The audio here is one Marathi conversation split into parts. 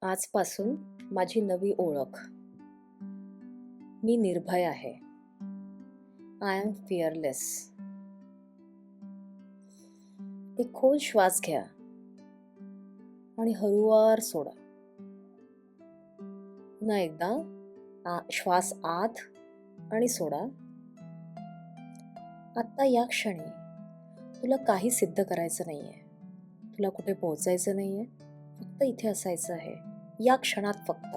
आजपासून माझी नवी ओळख. मी निर्भय आहे. I am fearless. एक खोल श्वास घ्या आणि हळूवार सोडा. पुन्हा एकदा श्वास आत आणि सोडा. आत्ता या क्षणी तुला काही सिद्ध करायचं नाहीये. तुला कुठे पोहोचायचं नाहीये. फक्त इथे असायचं आहे. या क्षणात फक्त.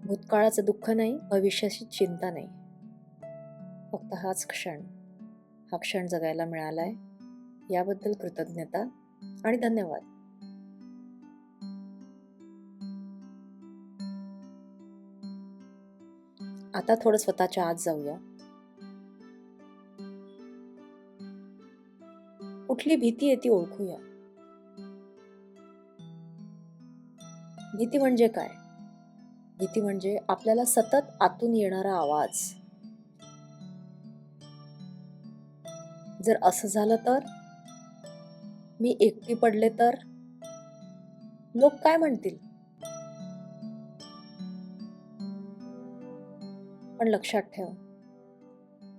भूतकाळाचं दुःख नाही, भविष्याची चिंता नाही. फक्त हाच क्षण, हा क्षण जगायला मिळालाय याबद्दल कृतज्ञता आणि धन्यवाद. आता थोडं स्वतःच्या आत जाऊया. कुठली भीती आहे ती ओळखूया. भीती म्हणजे काय? भीती म्हणजे आपल्याला सतत आतून येणारा आवाज. जर असं झालं तर, मी एकटी पडले तर, लोक काय म्हणतील? पण लक्षात ठेव,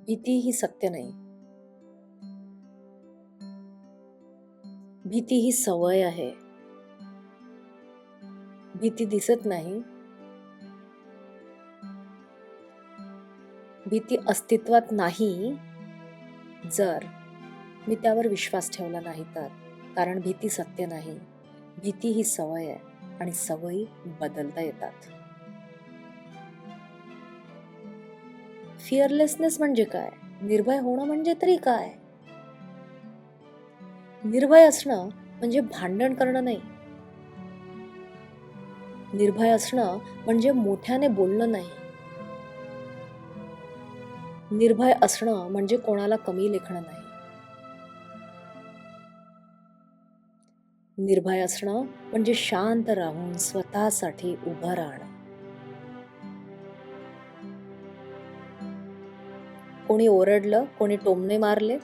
भीती ही सत्य नाही. भीती ही सवय आहे. भीती दिसत नाही. भीती अस्तित्वात नाही जर मी त्यावर विश्वास ठेवला नाही तर. कारण भीती सत्य नाही. भीती ही सवय आहे आणि सवयी बदलता येतात. फिअरलेसनेस म्हणजे काय? निर्भय होणं म्हणजे तरी काय? निर्भय असणं म्हणजे भांडण करणं नाही. निर्भय असणं म्हणजे मोठ्याने बोलणं नाही. निर्भय असणं म्हणजे कोणाला कमी लेखणं नाही. निर्भय असणं म्हणजे शांत राहून स्वतःसाठी उभं राहणं. कोणी ओरडलं, कोणी टोमणे मारले,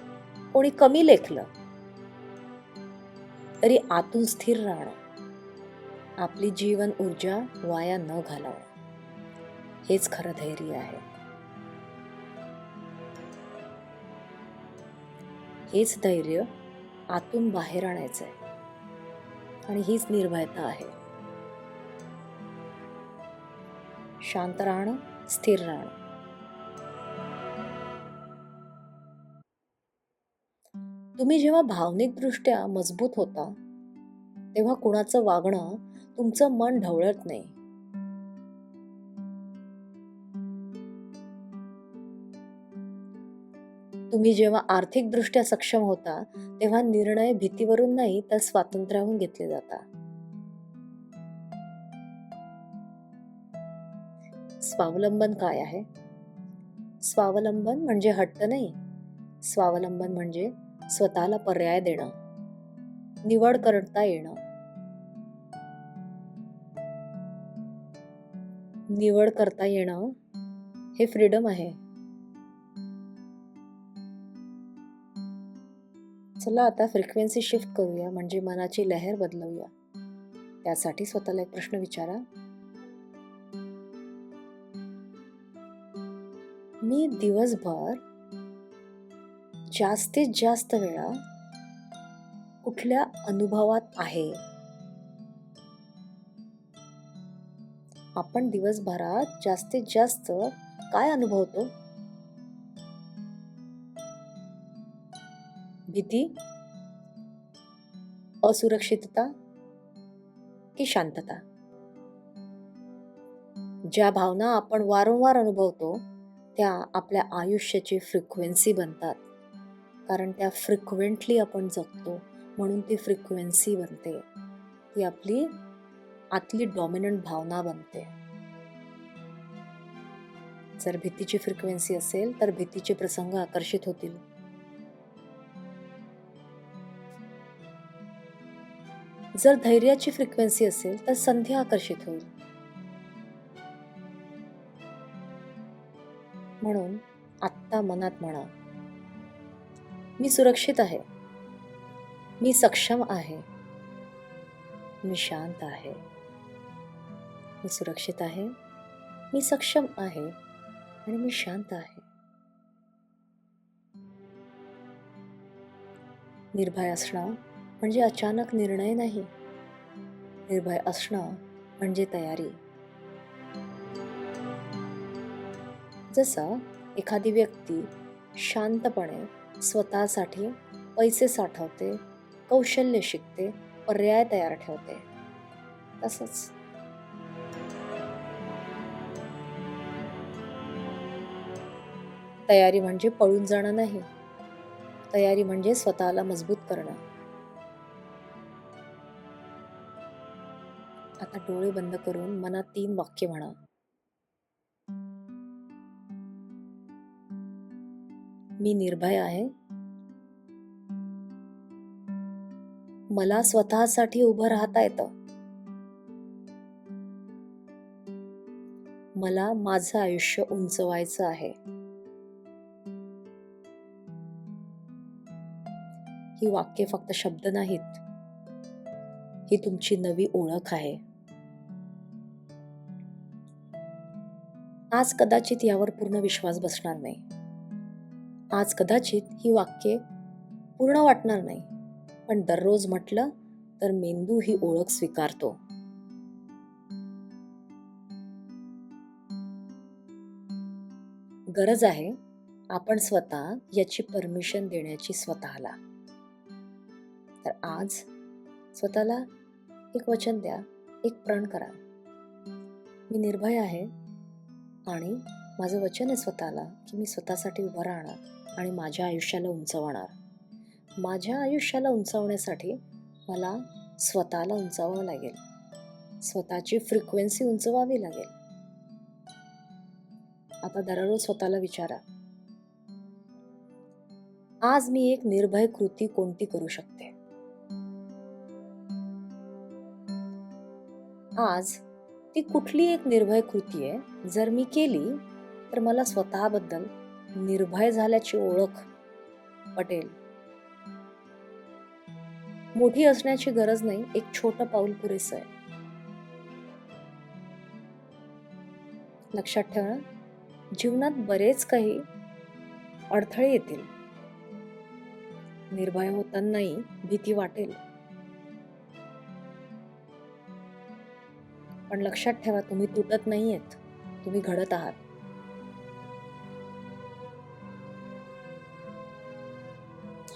कोणी कमी लेखलं, तरी आतून स्थिर राहणं. आपली जीवन ऊर्जा वाया न घालवणं. हेच खरं धैर्य आहे. हेच धैर्य आतून बाहेर आणायचं आहे. आणि हीच निर्भयता आहे. शांत राहणं, स्थिर राहणं. तुम्ही जेव्हा भावनिकदृष्ट्या मजबूत होता, तेव्हा कुणाचं वागणं तुमचं मन ढवळत नाही. तुम्ही जेव्हा आर्थिकदृष्ट्या सक्षम होता, तेव्हा निर्णय भीतीवरून नाही तर स्वातंत्र्याहून घेतले जातात. स्वावलंबन काय आहे? स्वावलंबन म्हणजे हट्ट नाही. स्वावलंबन म्हणजे स्वतःला पर्याय देणं, निवड करता येणं. निवड करता येणं हे फ्रीडम आहे. चला आता फ्रिक्वेन्सी शिफ्ट करूया, म्हणजे मनाची लहर बदलवूया. त्यासाठी स्वतःला एक प्रश्न विचारा. मी दिवसभर जास्तीत जास्त वेळा कुठल्या अनुभवात आहे? आपण दिवसभरात जास्तीत जास्त काय अनुभवतो? भीती, असुरक्षितता की शांतता? ज्या भावना आपण वारंवार अनुभवतो त्या आपल्या आयुष्याची फ्रिक्वेन्सी बनतात. कारण त्या फ्रिक्वेंटली आपण जगतो, म्हणून ती फ्रिक्वेन्सी बनते. ती आपली आतली डॉमिनंट भावना बनते. जर भीतीची फ्रिक्वेन्सी असेल तर भीतीचे प्रसंग आकर्षित होतील. जर धैर्याची फ्रिक्वेन्सी असेल तर संधी आकर्षित होईल. म्हणून आत्ता मनात म्हणा, मी सुरक्षित आहे. मी सक्षम आहे. मी शांत आहे, मी सुरक्षित आहे, मी सक्षम आहे आणि मी शांत आहे. निर्भय असणं म्हणजे अचानक निर्णय नाही. निर्भय असणं म्हणजे तयारी. जसं एखादी व्यक्ती शांतपणे स्वतःसाठी पैसे साठवते, कौशल्य शिकते, पर्याय तयार ठेवते, तसंच तयारी म्हणजे पळून जाणं नाही. तयारी म्हणजे स्वतःला मजबूत करणं. आता डोळे बंद करून मनात 3 वाक्य म्हणा. मी निर्भय आहे. मला स्वतःसाठी उभं राहता येतं. मला माझं आयुष्य उंचवायचं आहे. ही वाक्ये फक्त शब्द नाहीत. ही तुमची नवी ओळख आहे. आज कदाचित यावर पूर्ण विश्वास बसणार नाही. आज कदाचित ही वाक्ये पूर्ण वाटणार नाही. पण दररोज म्हटलं तर मेंदू ही ओळख स्वीकारतो. गरज आहे आपण स्वतः याची परमिशन देण्याची स्वतःला. तर आज स्वतःला एक वचन द्या, एक प्रण करा. मी निर्भय आहे आणि माझं वचन आहे स्वतःला की मी स्वतःसाठी उभं राहणार आणि माझ्या आयुष्याला उंचवणार. माझ्या आयुष्याला उंचावण्यासाठी मला स्वतःला उंचावावं लागेल. स्वतःची फ्रिक्वेन्सी उंचवावी लागेल. आता दररोज स्वतःला विचारा, आज मी एक निर्भय कृती कोणती करू शकते? आज ती कुठली एक निर्भय कृती आहे जर मी केली तर मला स्वतःबद्दल निर्भय झाल्याची ओळख पटेल. मोठी असण्याची गरज नाही, एक छोटं पाऊल पुरेसं आहे. लक्षात ठेवा, जीवनात बरेच काही अडथळे येतील. निर्भय होतानाही भीती वाटेल. पण लक्षात ठेवा, तुम्ही तुटत नाहीयेत, तुम्ही घडत आहात.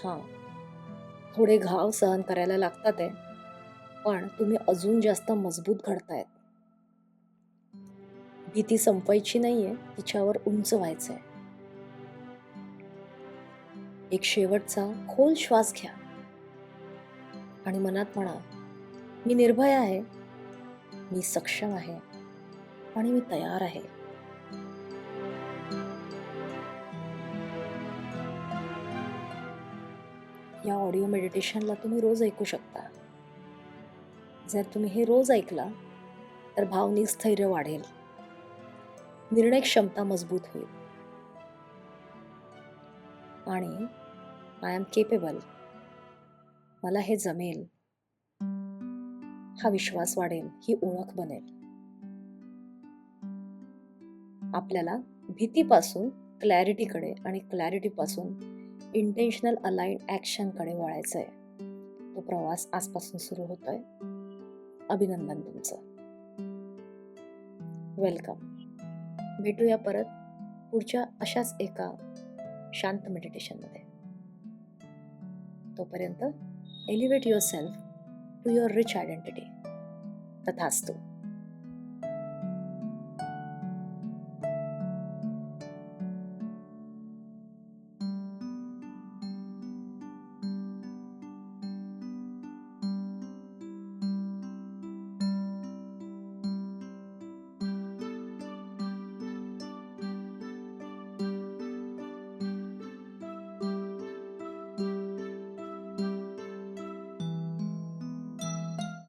हां, थोडे घाव सहन करायला लागतात आहे, पण तुम्ही अजून जास्त मजबूत घडतायत. भीती संपवायची नाहीये, तिच्यावर उंच व्हायचंय. एक शेवटचा खोल श्वास घ्या आणि मनात म्हणा, मी निर्भय आहे, मी सक्षम आहे आणि मी तयार आहे. या ऑडिओ मेडिटेशनला तुम्ही रोज ऐकू शकता. जर तुम्ही हे रोज ऐकला तर भावनिक स्थैर्य वाढेल, निर्णय क्षमता मजबूत होईल आणि आय एम केपेबल, मला हे जमेल, हा विश्वास वाढेल, ही ओळख बनेल. आपल्याला भीतीपासून क्लॅरिटीकडे आणि क्लॅरिटीपासून इंटेन्शनल अलाइन्ड ॲक्शनकडे वळायचं आहे. तो प्रवास आजपासून सुरू होतोय. अभिनंदन तुमचं. वेलकम. भेटूया परत पुढच्या अशाच एका शांत मेडिटेशनमध्ये. तोपर्यंत elevate yourself to your rich identity. तथास्तु.